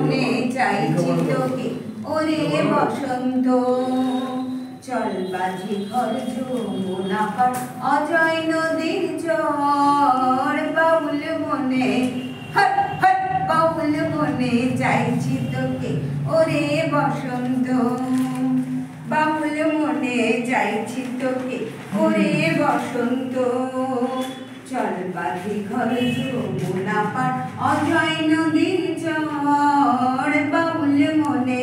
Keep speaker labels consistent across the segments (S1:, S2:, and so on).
S1: মনে চাইছি তোকে ওরে বসন্ত চল বাজি ঘর যমুনা পার অজয় নদীর চর বাউল মনে হট হট বাউল মনে চাইছি তোকে ওরে বসন্ত বাউল মনে চাইছি তোকে ওরে বসন্ত চল বাজি ঘর যমুনা পার অজয় নদীর চর বাউল মনে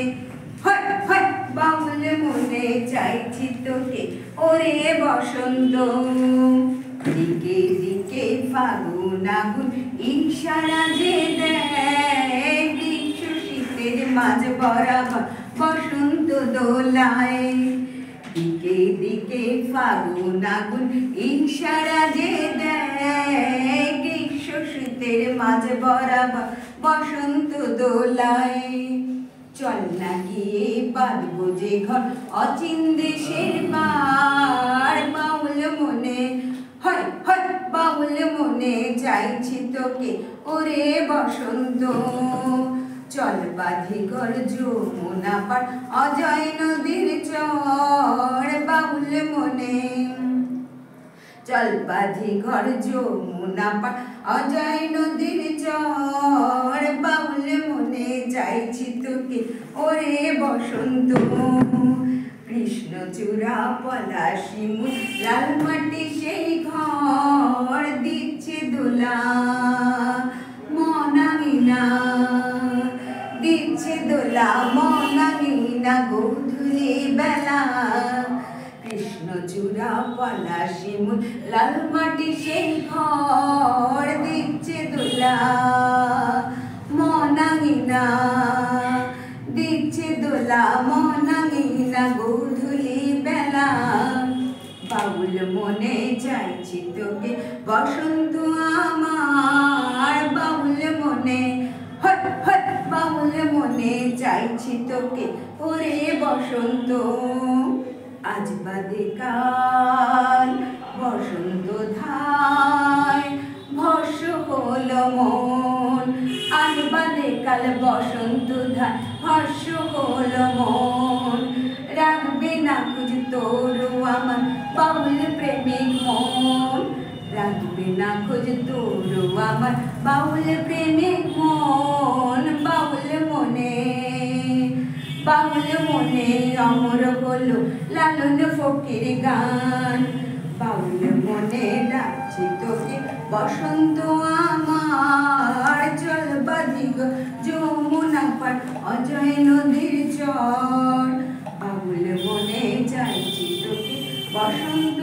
S1: হট হট বাউল মনে চাইছি তোকে ওরে বসন্ত দিকে দিকে ফাগুন আগুন ইশারা যে দেয় গ্রীষ্ম শীতের মাঝ বরাবর বসন্ত দোলায় দিকে দিকে ফাগুন আগুন ইশারা যে দেয় গ্রীষ্ম শীতের মাঝ বরাবর বসন্ত দোলায় চল না গিয়ে বাঁধবো যে ঘর অচিন দেশের পার বাউল মনে হয় হয় বাউল মনে চাইছি তোকে ওরে বসন্ত চল বাঁধি ঘর যমুনা পার অজয় নদীর চর বাউল মনে চল বাঁধি ঘর যমুনা পার অজয় নদীর চর বাউল মনে চাইছি তোকে ওরে বসন্ত কৃষ্ণচূড়া পলাশি মূল লাল মাটি সেই ঘর দিচ্ছে দোলা মনামিনা দিচ্ছে দোলা মনামিনা গধূলি বেলা কৃষ্ণচূড়া পলাশি মূল লাল মাটি সেই ঘর দিচ্ছে দোলা মনামিনা দিচ্ছে দোলা মনামিনা গধূলি বেলা বাউল মনে চাইছি তোকে বসন্ত আমার বাউল মনে হট হট বাউল মনে চাইছি তোকে ওরে বসন্ত আজ বাদে কাল বসন্ত ধায় ভস্য হল মন আজ বাদে কাল বসন্ত ধায় ভস্য হল মন রাখবে না খুঁজ তোর আমার বাউল প্রেমিক মন রাখবে না খোঁজ তোর আমার বাউল প্রেমিক মন বাউল মনে অমর হলো লালন ফকির গান বাউল মনে ডাকছি তোকে বসন্ত আমার চল বাঁধি ঘর যমুনা পার অজয় নদীর চর বাউল মনে চাইছি তোকে বসন্ত